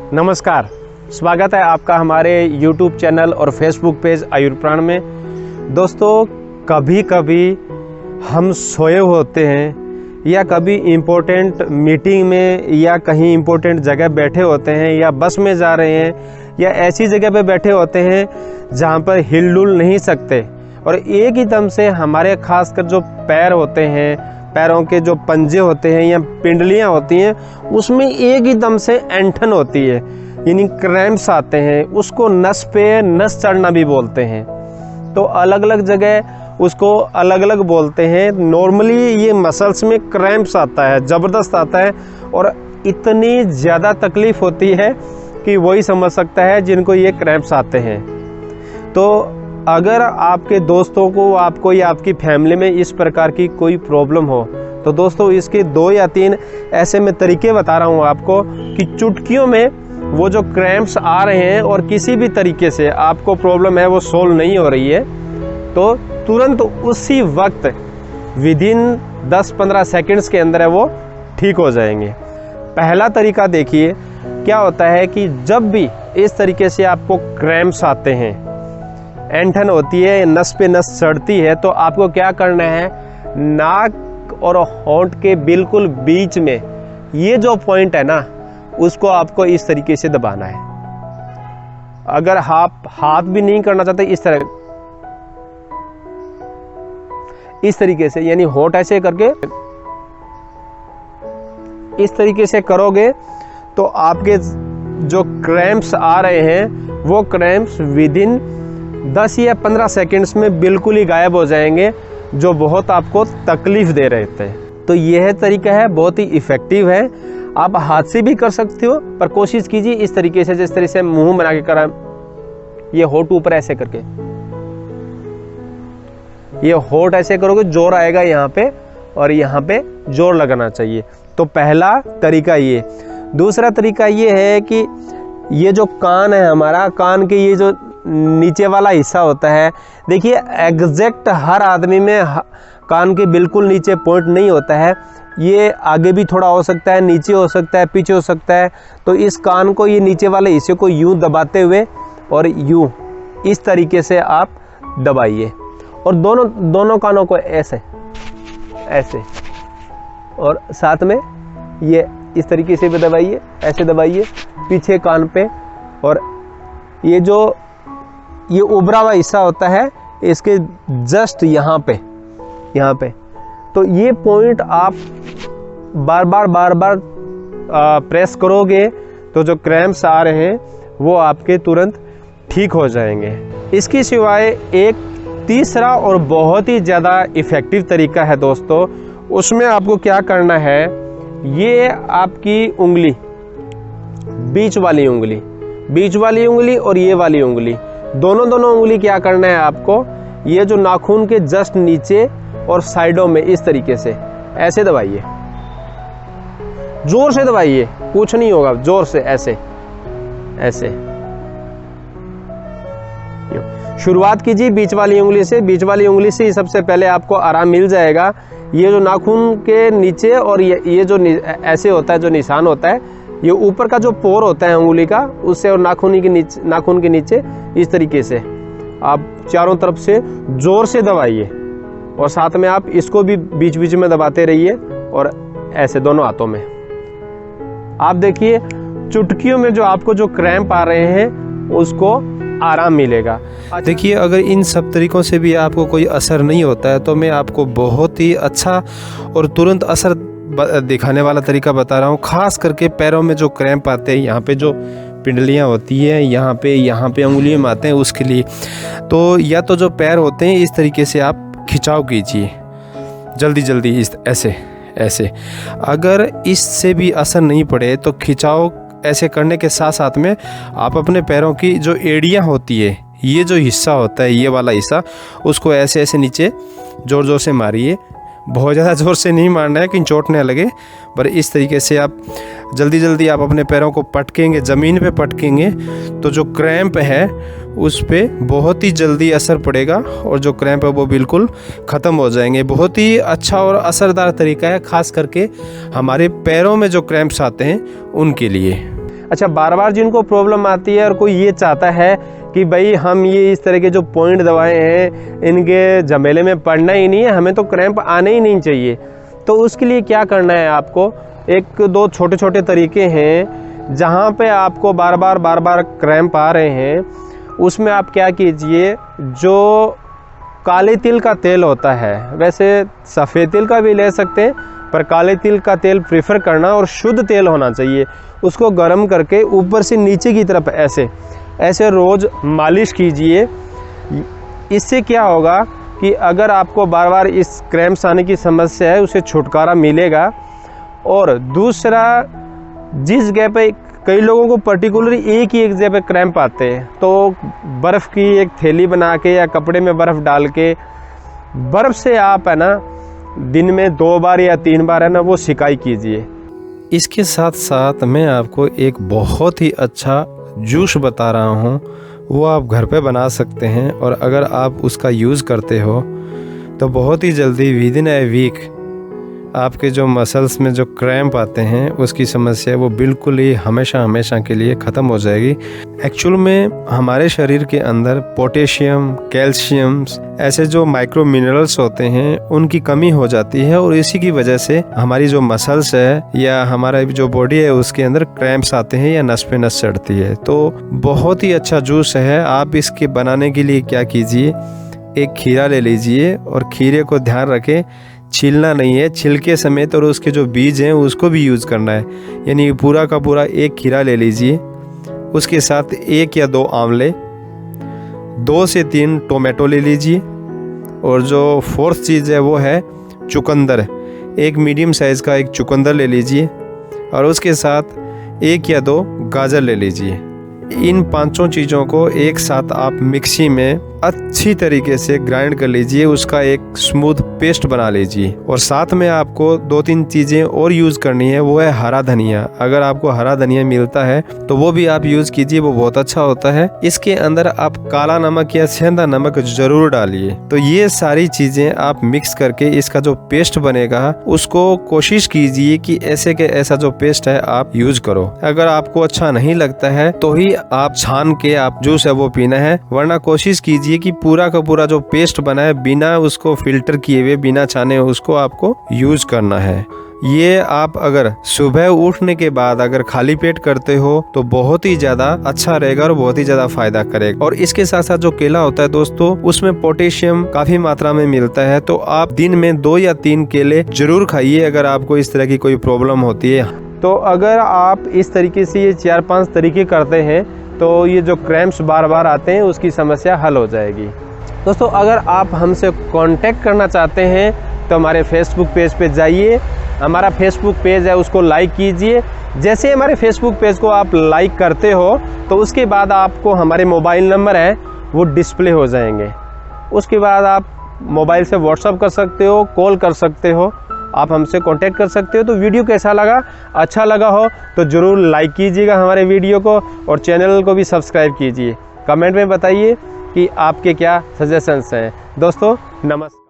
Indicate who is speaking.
Speaker 1: नमस्कार, स्वागत है आपका हमारे YouTube चैनल और Facebook पेज आयुर्प्राण में। दोस्तों, कभी कभी हम सोए होते हैं या कभी इम्पोर्टेंट मीटिंग में या कहीं इम्पोर्टेंट जगह बैठे होते हैं या बस में जा रहे हैं या ऐसी जगह पे बैठे होते हैं जहाँ पर हिलडुल नहीं सकते और एक ही दम से हमारे खासकर जो पैर होते हैं, पैरों के जो पंजे होते हैं या पिंडलियाँ होती हैं, उसमें एक ही दम से ऐंठन होती है, यानी क्रैम्प्स आते हैं। उसको नस पे नस चढ़ना भी बोलते हैं। तो अलग अलग जगह उसको अलग अलग बोलते हैं। नॉर्मली ये मसल्स में क्रैम्प्स आता है, ज़बरदस्त आता है और इतनी ज़्यादा तकलीफ़ होती है कि वही समझ सकता है जिनको ये क्रैम्प्स आते हैं। तो अगर आपके दोस्तों को, आपको या आपकी फैमिली में इस प्रकार की कोई प्रॉब्लम हो तो दोस्तों इसके 2 या 3 ऐसे मैं तरीके बता रहा हूँ आपको कि चुटकियों में वो जो क्रैम्प्स आ रहे हैं और किसी भी तरीके से आपको प्रॉब्लम है वो सोल्व नहीं हो रही है, तो तुरंत उसी वक्त विदिन 10-15 सेकंड्स के अंदर है वो ठीक हो जाएंगे। पहला तरीका देखिए, क्या होता है कि जब भी इस तरीके से आपको क्रैम्प्स आते हैं, ऐंठन होती है, नस पे नस चढ़ती है, तो आपको क्या करना है, नाक और होंठ के बिल्कुल बीच में ये जो पॉइंट है ना, उसको आपको इस तरीके से दबाना है। अगर आप हाथ भी नहीं करना चाहते, इस तरीके से यानी होंठ ऐसे करके इस तरीके से करोगे तो आपके जो क्रैम्प्स आ रहे हैं वो क्रैम्प्स विदिन 10 या 15 सेकंड्स में बिल्कुल ही गायब हो जाएंगे, जो बहुत आपको तकलीफ दे रहे थे। तो यह तरीका है, बहुत ही इफ़ेक्टिव है। आप हाथ से भी कर सकते हो, पर कोशिश कीजिए इस तरीके से, जिस तरीके से मुंह बना के करा, ये होठ ऊपर ऐसे करके, ये होठ ऐसे करोगे जोर आएगा यहाँ पे और यहाँ पे जोर लगाना चाहिए। तो पहला तरीका ये। दूसरा तरीका ये है कि ये जो कान है हमारा, कान के ये जो नीचे वाला हिस्सा होता है, देखिए एग्जैक्ट हर आदमी में कान के बिल्कुल नीचे पॉइंट नहीं होता है। ये आगे भी थोड़ा हो सकता है, नीचे हो सकता है, पीछे हो सकता है। तो इस कान को, ये नीचे वाले हिस्से को यूं दबाते हुए और यूं इस तरीके से आप दबाइए और दोनों कानों को ऐसे ऐसे और साथ में ये इस तरीके से भी दबाइए, ऐसे दबाइए पीछे कान पे। और ये जो ये उभरा हुआ हिस्सा होता है इसके जस्ट यहाँ पे तो ये पॉइंट आप बार बार प्रेस करोगे तो जो क्रैम्प्स आ रहे हैं वो आपके तुरंत ठीक हो जाएंगे। इसके सिवाय एक तीसरा और बहुत ही ज़्यादा इफ़ेक्टिव तरीका है दोस्तों। उसमें आपको क्या करना है, ये आपकी उंगली, बीच वाली उंगली और ये वाली उंगली, दोनों उंगली क्या करना है आपको, ये जो नाखून के जस्ट नीचे और साइडों में इस तरीके से ऐसे दबाइए, जोर से दबाइए, कुछ नहीं होगा, जोर से ऐसे ऐसे। शुरुआत कीजिए बीच वाली उंगली से। बीच वाली उंगली से सबसे पहले आपको आराम मिल जाएगा। ये जो नाखून के नीचे और ये जो ऐसे होता है, जो निशान होता है, ये ऊपर का जो पोर होता है उंगली का, उससे और नाखून के नीचे इस तरीके से आप चारों तरफ से जोर से दबाइए और साथ में आप इसको भी बीच बीच में दबाते रहिए और ऐसे दोनों हाथों में। आप देखिए चुटकियों में जो आपको जो क्रैम्प आ रहे हैं उसको आराम मिलेगा।
Speaker 2: देखिए, अगर इन सब तरीकों से भी आपको कोई असर नहीं होता है तो मैं आपको बहुत ही अच्छा और तुरंत असर दिखाने वाला तरीका बता रहा हूँ। खास करके पैरों में जो क्रैम्प आते हैं, यहाँ पे जो पिंडलियाँ होती हैं, यहाँ पे उंगलियों में आते हैं, उसके लिए तो या तो जो पैर होते हैं इस तरीके से आप खिंचाव कीजिए जल्दी इस ऐसे। अगर इससे भी असर नहीं पड़े तो खिंचाव ऐसे करने के साथ में आप अपने पैरों की जो एड़ियाँ होती है, ये जो हिस्सा होता है, ये वाला हिस्सा, उसको ऐसे नीचे ज़ोर से मारिए। बहुत ज़्यादा ज़ोर से नहीं मारना है कि चोट न लगे, पर इस तरीके से आप जल्दी आप अपने पैरों को पटकेंगे, ज़मीन पे पटकेंगे तो जो क्रैम्प है उस पे बहुत ही जल्दी असर पड़ेगा और जो क्रैम्प है वो बिल्कुल ख़त्म हो जाएंगे। बहुत ही अच्छा और असरदार तरीका है, ख़ास करके हमारे पैरों में जो क्रैम्प्स आते हैं उनके लिए।
Speaker 1: अच्छा, बार बार जिनको प्रॉब्लम आती है और कोई ये चाहता है कि भाई हम ये इस तरह के जो पॉइंट दवाएं हैं इनके झमेले में पड़ना ही नहीं है, हमें तो क्रैम्प आने ही नहीं चाहिए, तो उसके लिए क्या करना है आपको, एक दो छोटे छोटे तरीके हैं। जहाँ पे आपको बार बार क्रैम्प आ रहे हैं उसमें आप क्या कीजिए, जो काले तिल का तेल होता है, वैसे सफ़ेद तिल का भी ले सकते हैं पर काले तिल का तेल प्रेफर करना, और शुद्ध तेल होना चाहिए। उसको गर्म करके ऊपर से नीचे की तरफ ऐसे रोज़ मालिश कीजिए। इससे क्या होगा कि अगर आपको बार बार इस क्रैम्प्स आने की समस्या है उससे छुटकारा मिलेगा। और दूसरा, जिस जगह पे कई लोगों को पर्टिकुलरली एक ही एक जगह पे क्रैम्प आते हैं, तो बर्फ़ की एक थैली बना के या कपड़े में बर्फ़ डाल के बर्फ़ से आप है ना दिन में 2 बार या 3 बार है ना वो सिकाई कीजिए।
Speaker 2: इसके साथ साथ मैं आपको एक बहुत ही अच्छा जूस बता रहा हूँ, वो आप घर पे बना सकते हैं। और अगर आप उसका यूज़ करते हो तो बहुत ही जल्दी विदिन ए वीक आपके जो मसल्स में जो क्रैम्प आते हैं उसकी समस्या वो बिल्कुल ही हमेशा के लिए ख़त्म हो जाएगी। एक्चुअल में हमारे शरीर के अंदर पोटेशियम, कैल्शियम ऐसे जो माइक्रो मिनरल्स होते हैं उनकी कमी हो जाती है, और इसी की वजह से हमारी जो मसल्स है या हमारा जो बॉडी है उसके अंदर क्रैम्प्स आते हैं या नस पे नस चढ़ती है। तो बहुत ही अच्छा जूस है। आप इसके बनाने के लिए क्या कीजिए, एक खीरा ले लीजिए और खीरे को ध्यान रखें छीलना नहीं है, छिलके समेत, और उसके जो बीज हैं उसको भी यूज़ करना है। यानी पूरा का पूरा एक खीरा ले लीजिए, उसके साथ 1 या 2 आंवले, 2 से 3 टोमेटो ले लीजिए, और जो 4th चीज़ है वो है चुकंदर। एक मीडियम साइज़ का एक चुकंदर ले लीजिए, और उसके साथ 1 या 2 गाजर ले लीजिए। इन 5 चीज़ों को एक साथ आप मिक्सी में अच्छी तरीके से ग्राइंड कर लीजिए, उसका एक स्मूथ पेस्ट बना लीजिए। और साथ में आपको 2-3 चीज़ें और यूज़ करनी है, वो है हरा धनिया। अगर आपको हरा धनिया मिलता है तो वो भी आप यूज़ कीजिए, वो बहुत अच्छा होता है। इसके अंदर आप काला नमक या सेंधा नमक ज़रूर डालिए। तो ये सारी चीज़ें आप मिक्स करके इसका जो पेस्ट बनेगा उसको कोशिश कीजिए कि ऐसे के ऐसा जो पेस्ट है आप यूज़ करो। अगर आपको अच्छा नहीं लगता है तो ही आप छान के आप जूस है वो पीना है, वरना कोशिश कीजिए कि पूरा का पूरा जो पेस्ट बना है बिना उसको फिल्टर किए हुए, बिना छाने उसको आपको यूज करना है। ये आप अगर सुबह उठने के बाद अगर खाली पेट करते हो तो बहुत ही ज़्यादा अच्छा रहेगा और बहुत ही ज़्यादा फायदा करेगा। और इसके साथ साथ जो केला होता है दोस्तों, उसमें पोटेशियम काफ़ी मात्रा में मिलता है, तो आप दिन में 2 या 3 केले जरूर खाइए अगर आपको इस तरह की कोई प्रॉब्लम होती है।
Speaker 1: तो अगर आप इस तरीके से ये 4-5 तरीके करते हैं तो ये जो क्रैम्प्स बार बार आते हैं उसकी समस्या हल हो जाएगी। दोस्तों, अगर आप हमसे कांटेक्ट करना चाहते हैं तो हमारे फेसबुक पेज पे जाइए, हमारा फेसबुक पेज है उसको लाइक कीजिए। जैसे हमारे फेसबुक पेज को आप लाइक करते हो तो उसके बाद आपको हमारे मोबाइल नंबर है वो डिस्प्ले हो जाएंगे। उसके बाद आप मोबाइल से व्हाट्सअप कर सकते हो, कॉल कर सकते हो, आप हमसे कांटेक्ट कर सकते हो। तो वीडियो कैसा लगा, अच्छा लगा हो तो ज़रूर लाइक कीजिएगा हमारे वीडियो को, और चैनल को भी सब्सक्राइब कीजिए। कमेंट में बताइए कि आपके क्या सजेशंस हैं। दोस्तों नमस्कार।